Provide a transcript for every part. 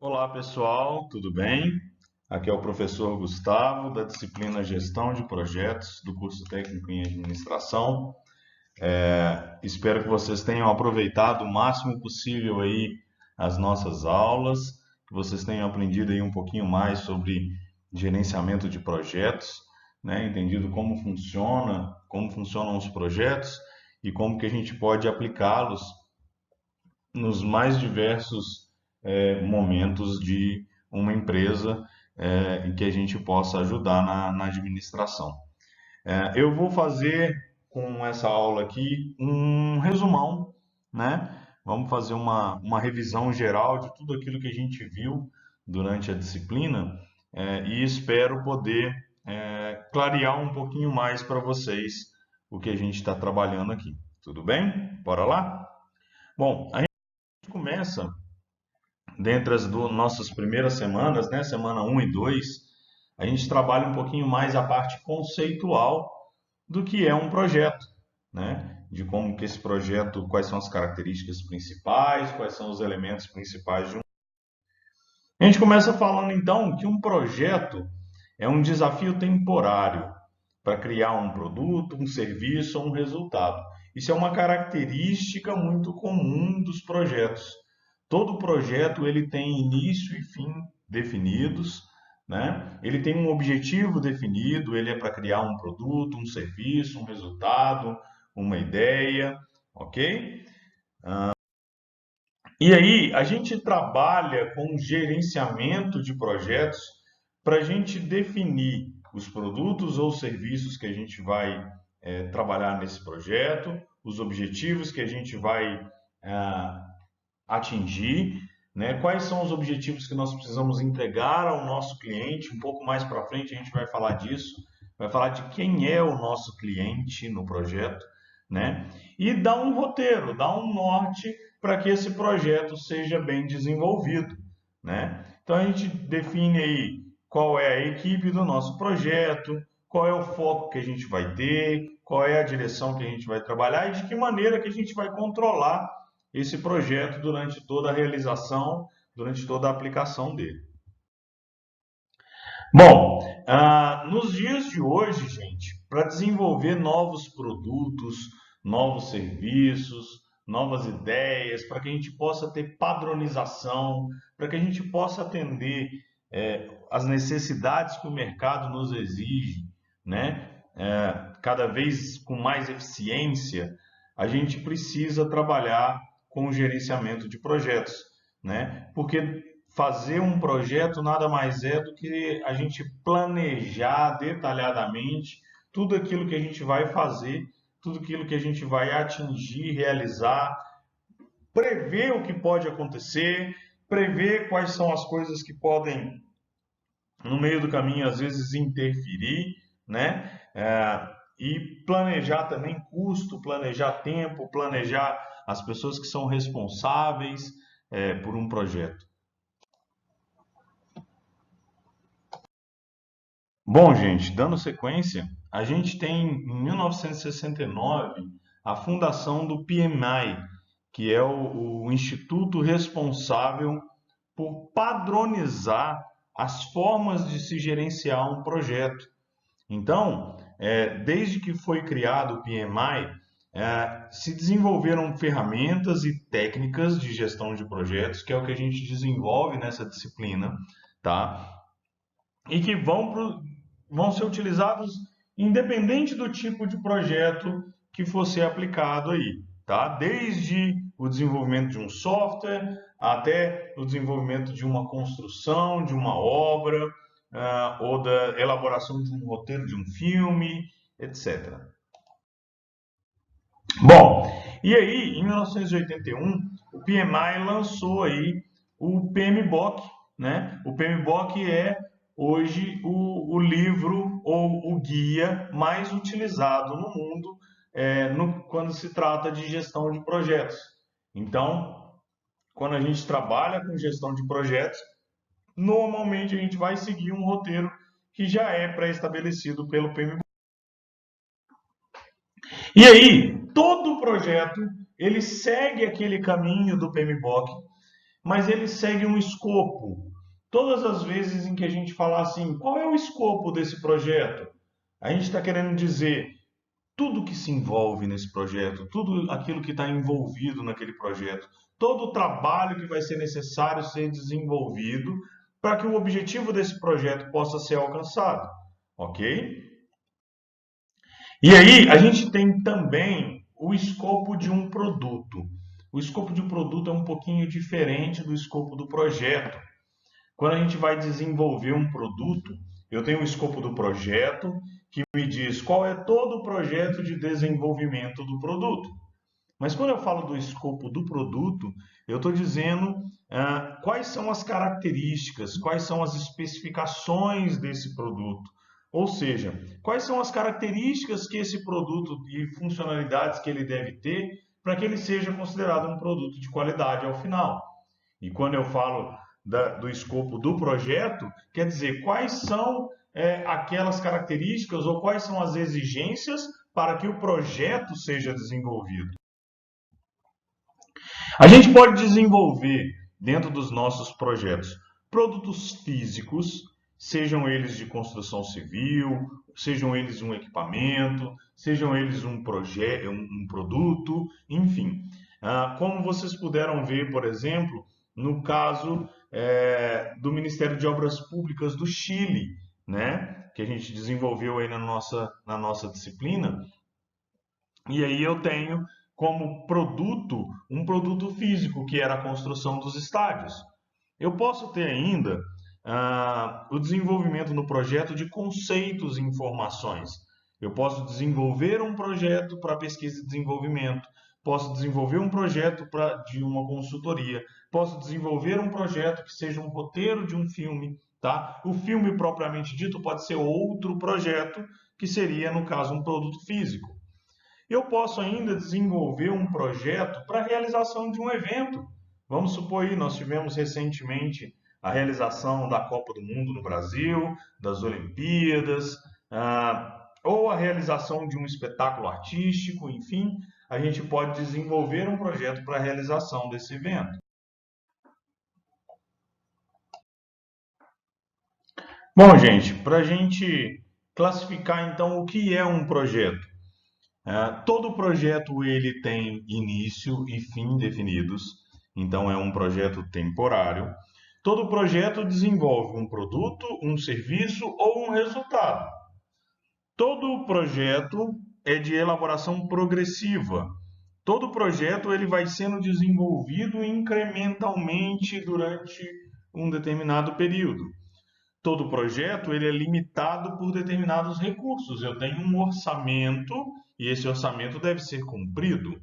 Olá pessoal, tudo bem? Aqui é o professor Gustavo, da disciplina Gestão de Projetos, do curso técnico em Administração. Espero que vocês tenham aproveitado o máximo possível aí as nossas aulas, que vocês tenham aprendido aí um pouquinho mais sobre gerenciamento de projetos, né? Entendido como funcionam os projetos e como que a gente pode aplicá-los nos mais diversos momentos de uma empresa em que a gente possa ajudar na administração. Eu vou fazer com essa aula aqui um resumão, né? Vamos fazer uma revisão geral de tudo aquilo que a gente viu durante a disciplina e espero poder clarear um pouquinho mais para vocês o que a gente está trabalhando aqui. Tudo bem? Bora lá? Bom, a gente começa dentro das nossas primeiras semanas, né, semana 1 e 2, a gente trabalha um pouquinho mais a parte conceitual do que é um projeto, né? De como que esse projeto, quais são as características principais, quais são os elementos principais de um. A gente começa falando então que um projeto é um desafio temporário para criar um produto, um serviço ou um resultado. Isso é uma característica muito comum dos projetos. Todo projeto ele tem início e fim definidos, né? Ele tem um objetivo definido, ele é para criar um produto, um serviço, um resultado, uma ideia, ok? E aí a gente trabalha com gerenciamento de projetos para a gente definir os produtos ou serviços que a gente vai trabalhar nesse projeto, os objetivos que a gente vai atingir, né? Quais são os objetivos que nós precisamos entregar ao nosso cliente. Um pouco mais para frente a gente vai falar disso, vai falar de quem é o nosso cliente no projeto, né? E dar um roteiro, dar um norte para que esse projeto seja bem desenvolvido, né? Então a gente define aí qual é a equipe do nosso projeto, qual é o foco que a gente vai ter, qual é a direção que a gente vai trabalhar e de que maneira que a gente vai controlar esse projeto durante toda a realização, durante toda a aplicação dele. Bom, nos dias de hoje, gente, para desenvolver novos produtos, novos serviços, novas ideias, para que a gente possa ter padronização, para que a gente possa atender as necessidades que o mercado nos exige, né? Cada vez com mais eficiência, a gente precisa trabalhar com o gerenciamento de projetos, né? Porque fazer um projeto nada mais é do que a gente planejar detalhadamente tudo aquilo que a gente vai fazer, tudo aquilo que a gente vai atingir, realizar, prever o que pode acontecer, prever quais são as coisas que podem, no meio do caminho, às vezes interferir, né? E planejar também custo, planejar tempo, planejar as pessoas que são responsáveis por um projeto. Bom, gente, dando sequência, a gente tem em 1969 a fundação do PMI, que é o instituto responsável por padronizar as formas de se gerenciar um projeto. Então, desde que foi criado o PMI, se desenvolveram ferramentas e técnicas de gestão de projetos, que é o que a gente desenvolve nessa disciplina, tá? E que vão ser utilizados independente do tipo de projeto que for ser aplicado aí, tá? Desde o desenvolvimento de um software até o desenvolvimento de uma construção, de uma obra, ou da elaboração de um roteiro de um filme, etc. Bom, e aí, em 1981, o PMI lançou aí o PMBOK, né? O PMBOK é hoje o livro ou o guia mais utilizado no mundo quando se trata de gestão de projetos. Então, quando a gente trabalha com gestão de projetos, normalmente a gente vai seguir um roteiro que já é pré-estabelecido pelo PMBOK. E aí, todo projeto ele segue aquele caminho do PMBOK, mas ele segue um escopo. Todas as vezes em que a gente falar assim, qual é o escopo desse projeto? A gente está querendo dizer tudo que se envolve nesse projeto, tudo aquilo que está envolvido naquele projeto, todo o trabalho que vai ser necessário ser desenvolvido para que o objetivo desse projeto possa ser alcançado, ok? E aí a gente tem também o escopo de um produto. O escopo de um produto é um pouquinho diferente do escopo do projeto. Quando a gente vai desenvolver um produto, eu tenho o escopo do projeto, que me diz qual é todo o projeto de desenvolvimento do produto. Mas quando eu falo do escopo do produto, eu estou dizendo quais são as características, quais são as especificações desse produto. Ou seja, quais são as características que esse produto e funcionalidades que ele deve ter para que ele seja considerado um produto de qualidade ao final. E quando eu falo do escopo do projeto, quer dizer quais são aquelas características ou quais são as exigências para que o projeto seja desenvolvido. A gente pode desenvolver dentro dos nossos projetos produtos físicos, sejam eles de construção civil, sejam eles um equipamento, sejam eles um projeto, um produto, enfim. Como vocês puderam ver, por exemplo, no caso do Ministério de Obras Públicas do Chile, né, que a gente desenvolveu aí na nossa disciplina. E aí eu tenho como produto um produto físico, que era a construção dos estádios. Eu posso ter ainda o desenvolvimento no projeto de conceitos e informações. Eu posso desenvolver um projeto para pesquisa e desenvolvimento, posso desenvolver um projeto de uma consultoria, posso desenvolver um projeto que seja um roteiro de um filme, tá? O filme propriamente dito pode ser outro projeto, que seria, no caso, um produto físico. Eu posso ainda desenvolver um projeto para a realização de um evento. Vamos supor aí, nós tivemos recentemente a realização da Copa do Mundo no Brasil, das Olimpíadas, ou a realização de um espetáculo artístico, enfim, a gente pode desenvolver um projeto para a realização desse evento. Bom, gente, para a gente classificar então o que é um projeto. Todo projeto ele tem início e fim definidos, então é um projeto temporário. Todo projeto desenvolve um produto, um serviço ou um resultado. Todo projeto é de elaboração progressiva. Todo projeto ele vai sendo desenvolvido incrementalmente durante um determinado período. Todo projeto ele é limitado por determinados recursos. Eu tenho um orçamento e esse orçamento deve ser cumprido.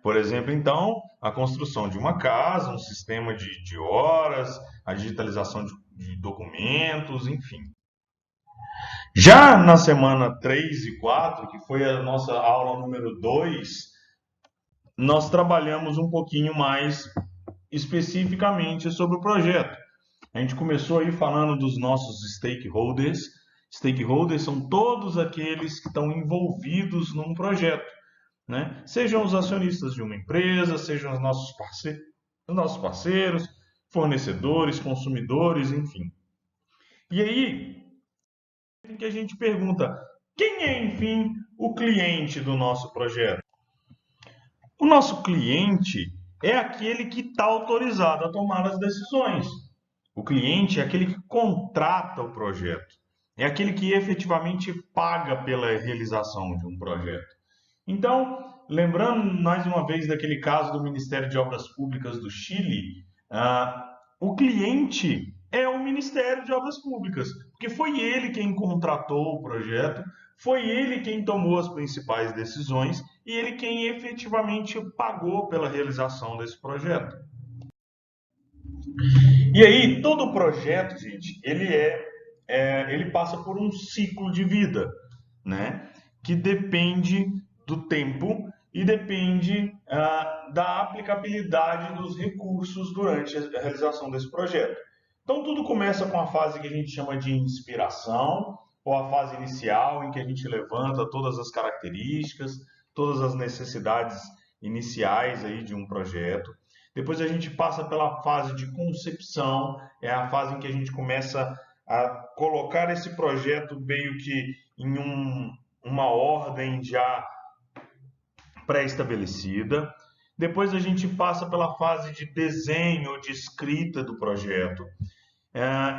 Por exemplo, então, a construção de uma casa, um sistema de horas, a digitalização de documentos, enfim. Já na semana 3 e 4, que foi a nossa aula número 2, nós trabalhamos um pouquinho mais especificamente sobre o projeto. A gente começou aí falando dos nossos stakeholders. Stakeholders são todos aqueles que estão envolvidos num projeto, né? Sejam os acionistas de uma empresa, sejam os nossos parceiros, fornecedores, consumidores, enfim. E aí, que a gente pergunta, quem é, enfim, o cliente do nosso projeto? O nosso cliente é aquele que está autorizado a tomar as decisões. O cliente é aquele que contrata o projeto, é aquele que efetivamente paga pela realização de um projeto. Então, lembrando mais uma vez daquele caso do Ministério de Obras Públicas do Chile, o cliente é o Ministério de Obras Públicas, porque foi ele quem contratou o projeto, foi ele quem tomou as principais decisões e ele quem efetivamente pagou pela realização desse projeto. E aí, todo projeto, gente, ele passa por um ciclo de vida, né? Que depende do tempo e depende da aplicabilidade dos recursos durante a realização desse projeto. Então, tudo começa com a fase que a gente chama de inspiração, ou a fase inicial, em que a gente levanta todas as características, todas as necessidades iniciais aí de um projeto. Depois a gente passa pela fase de concepção, é a fase em que a gente começa a colocar esse projeto meio que em uma ordem já pré-estabelecida. Depois a gente passa pela fase de desenho, de escrita do projeto.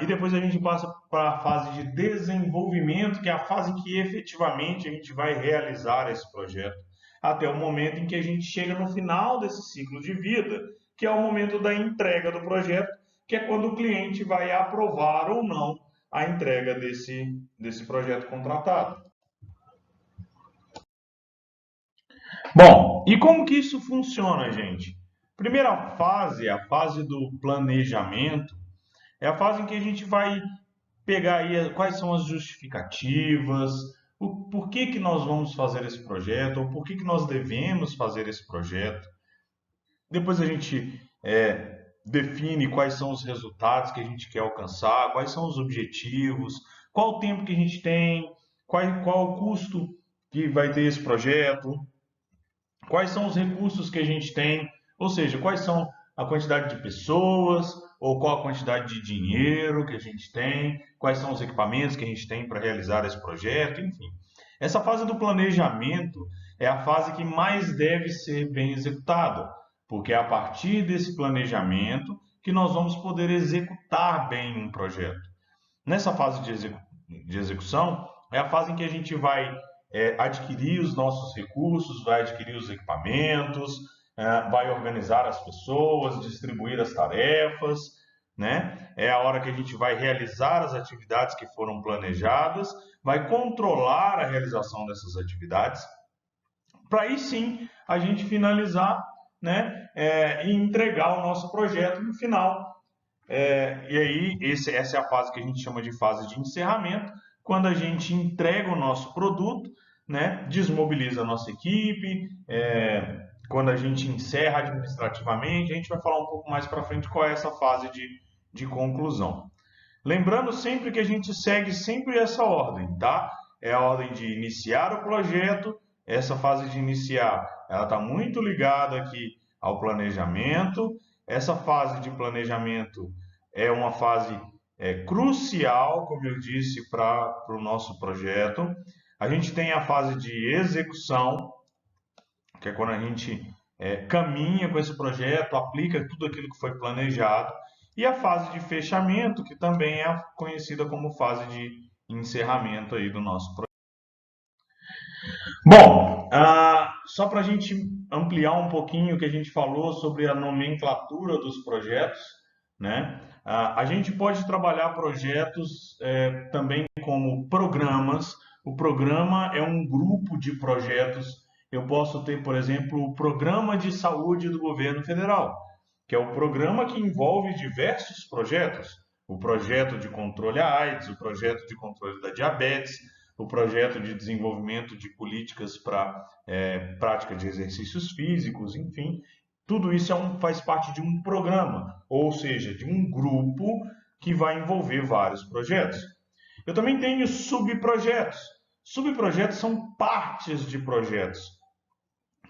E depois a gente passa para a fase de desenvolvimento, que é a fase que efetivamente a gente vai realizar esse projeto, até o momento em que a gente chega no final desse ciclo de vida, que é o momento da entrega do projeto, que é quando o cliente vai aprovar ou não a entrega desse projeto contratado. Bom, e como que isso funciona, gente? Primeira fase, a fase do planejamento, é a fase em que a gente vai pegar aí quais são as justificativas, por que nós vamos fazer esse projeto, ou por que nós devemos fazer esse projeto. Depois a gente define quais são os resultados que a gente quer alcançar, quais são os objetivos, qual o tempo que a gente tem, qual o custo que vai ter esse projeto, quais são os recursos que a gente tem, ou seja, quais são a quantidade de pessoas, ou qual a quantidade de dinheiro que a gente tem, quais são os equipamentos que a gente tem para realizar esse projeto, enfim. Essa fase do planejamento é a fase que mais deve ser bem executada, porque é a partir desse planejamento que nós vamos poder executar bem um projeto. Nessa fase de execução, é a fase em que a gente vai adquirir os nossos recursos, vai adquirir os equipamentos, vai organizar as pessoas, distribuir as tarefas, né? É a hora que a gente vai realizar as atividades que foram planejadas, vai controlar a realização dessas atividades, para aí sim a gente finalizar, né? E entregar o nosso projeto no final. E aí, essa é a fase que a gente chama de fase de encerramento, quando a gente entrega o nosso produto, né, desmobiliza a nossa equipe, quando a gente encerra administrativamente, a gente vai falar um pouco mais para frente qual é essa fase de conclusão. Lembrando sempre que a gente segue sempre essa ordem, tá? É a ordem de iniciar o projeto, essa fase de iniciar, ela está muito ligada aqui ao planejamento. Essa fase de planejamento é uma fase crucial, como eu disse, para o nosso projeto. A gente tem a fase de execução, que é quando a gente caminha com esse projeto, aplica tudo aquilo que foi planejado, e a fase de fechamento, que também é conhecida como fase de encerramento aí do nosso projeto. Bom, só para a gente ampliar um pouquinho o que a gente falou sobre a nomenclatura dos projetos, né? A gente pode trabalhar projetos também como programas. O programa é um grupo de projetos. Eu posso ter, por exemplo, o Programa de Saúde do Governo Federal, que é o programa que envolve diversos projetos. O projeto de controle à AIDS, o projeto de controle da diabetes, o projeto de desenvolvimento de políticas para prática de exercícios físicos, enfim. Tudo isso faz parte de um programa, ou seja, de um grupo que vai envolver vários projetos. Eu também tenho subprojetos. Subprojetos são partes de projetos.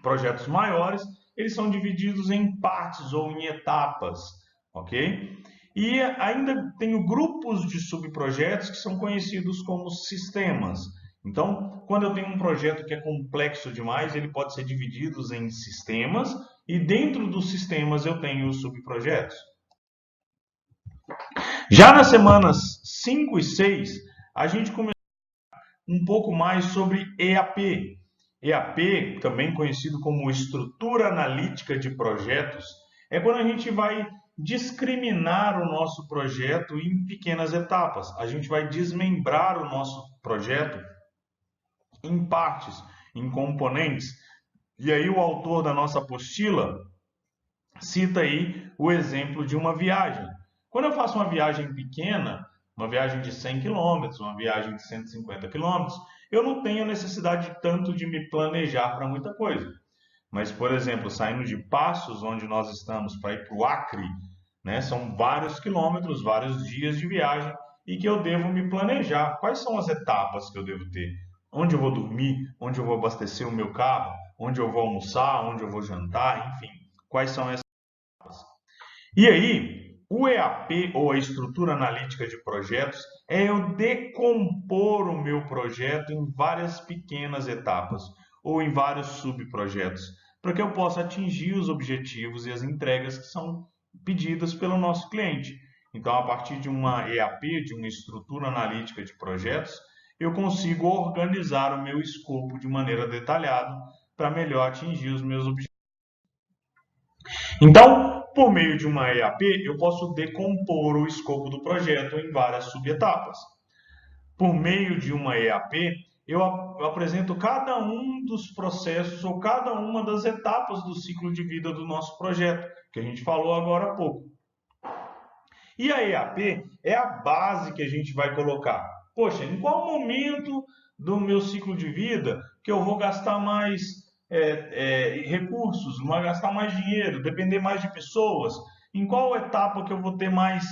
Projetos maiores, eles são divididos em partes ou em etapas, ok? E ainda tenho grupos de subprojetos que são conhecidos como sistemas. Então, quando eu tenho um projeto que é complexo demais, ele pode ser dividido em sistemas, e dentro dos sistemas eu tenho os subprojetos. Já nas semanas 5 e 6, a gente começou um pouco mais sobre EAP. EAP, também conhecido como Estrutura Analítica de Projetos, é quando a gente vai discriminar o nosso projeto em pequenas etapas. A gente vai desmembrar o nosso projeto em partes, em componentes. E aí o autor da nossa apostila cita aí o exemplo de uma viagem. Quando eu faço uma viagem pequena, uma viagem de 100 km, uma viagem de 150 km, eu não tenho necessidade tanto de me planejar para muita coisa. Mas, por exemplo, saindo de Passos, onde nós estamos, para ir para o Acre, né, são vários quilômetros, vários dias de viagem, e que eu devo me planejar. Quais são as etapas que eu devo ter? Onde eu vou dormir? Onde eu vou abastecer o meu carro? Onde eu vou almoçar? Onde eu vou jantar? Enfim, quais são essas etapas? E aí, o EAP, ou a estrutura analítica de projetos, é eu decompor o meu projeto em várias pequenas etapas, ou em vários subprojetos, para que eu possa atingir os objetivos e as entregas que são pedidas pelo nosso cliente. Então, a partir de uma EAP, de uma estrutura analítica de projetos, eu consigo organizar o meu escopo de maneira detalhada para melhor atingir os meus objetivos. Então, por meio de uma EAP, eu posso decompor o escopo do projeto em várias subetapas. Por meio de uma EAP, eu apresento cada um dos processos ou cada uma das etapas do ciclo de vida do nosso projeto, que a gente falou agora há pouco. E a EAP é a base que a gente vai colocar. Poxa, em qual momento do meu ciclo de vida que eu vou gastar mais recursos, vou gastar mais dinheiro, depender mais de pessoas? Em qual etapa que eu vou ter mais,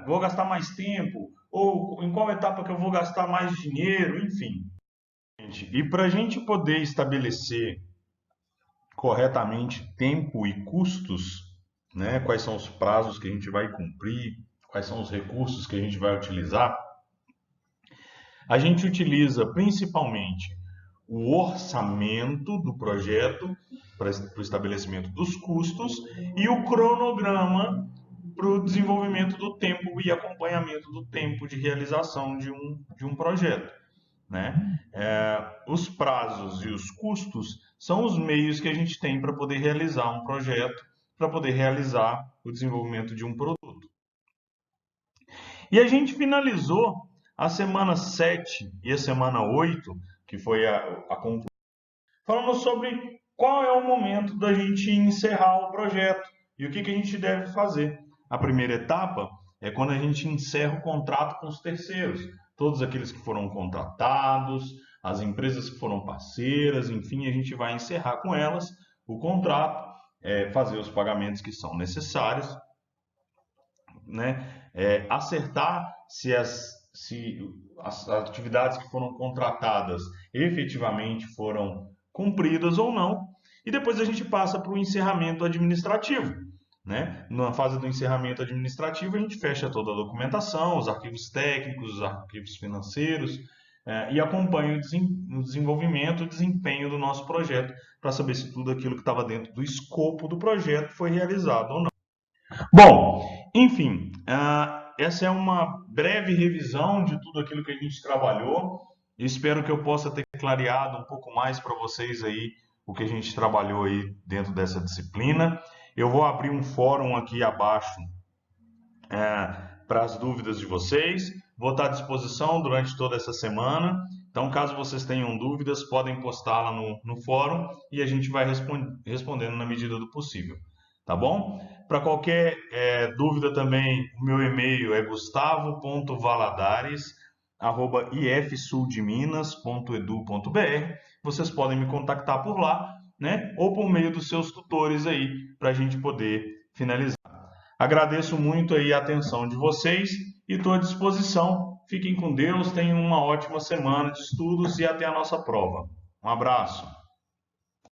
vou gastar mais tempo? Ou em qual etapa que eu vou gastar mais dinheiro? Enfim. E para a gente poder estabelecer corretamente tempo e custos, né? Quais são os prazos que a gente vai cumprir, quais são os recursos que a gente vai utilizar, a gente utiliza principalmente o orçamento do projeto para o estabelecimento dos custos e o cronograma para o desenvolvimento do tempo e acompanhamento do tempo de realização de um projeto, né? Os prazos e os custos são os meios que a gente tem para poder realizar um projeto, para poder realizar o desenvolvimento de um produto. E a gente finalizou a semana 7 e a semana 8, que foi a conclusão, falando sobre qual é o momento da gente encerrar o projeto e o que a gente deve fazer. A primeira etapa é quando a gente encerra o contrato com os terceiros, todos aqueles que foram contratados, as empresas que foram parceiras, enfim, a gente vai encerrar com elas o contrato, fazer os pagamentos que são necessários, né? Acertar se as atividades que foram contratadas efetivamente foram cumpridas ou não, e depois a gente passa para o encerramento administrativo, né? Na fase do encerramento administrativo, a gente fecha toda a documentação, os arquivos técnicos, os arquivos financeiros, e acompanha o desenvolvimento, o desempenho do nosso projeto, para saber se tudo aquilo que estava dentro do escopo do projeto foi realizado ou não. Bom, enfim, essa é uma breve revisão de tudo aquilo que a gente trabalhou. Espero que eu possa ter clareado um pouco mais para vocês aí o que a gente trabalhou aí dentro dessa disciplina. Eu vou abrir um fórum aqui abaixo para as dúvidas de vocês. Vou estar à disposição durante toda essa semana. Então, caso vocês tenham dúvidas, podem postá-la no fórum e a gente vai respondendo na medida do possível. Tá bom? Para qualquer dúvida também, o meu e-mail é gustavo.valadares@ifsuldeminas.edu.br. Vocês podem me contactar por lá, né? Ou por meio dos seus tutores aí, para a gente poder finalizar. Agradeço muito aí a atenção de vocês e estou à disposição. Fiquem com Deus, tenham uma ótima semana de estudos e até a nossa prova. Um abraço.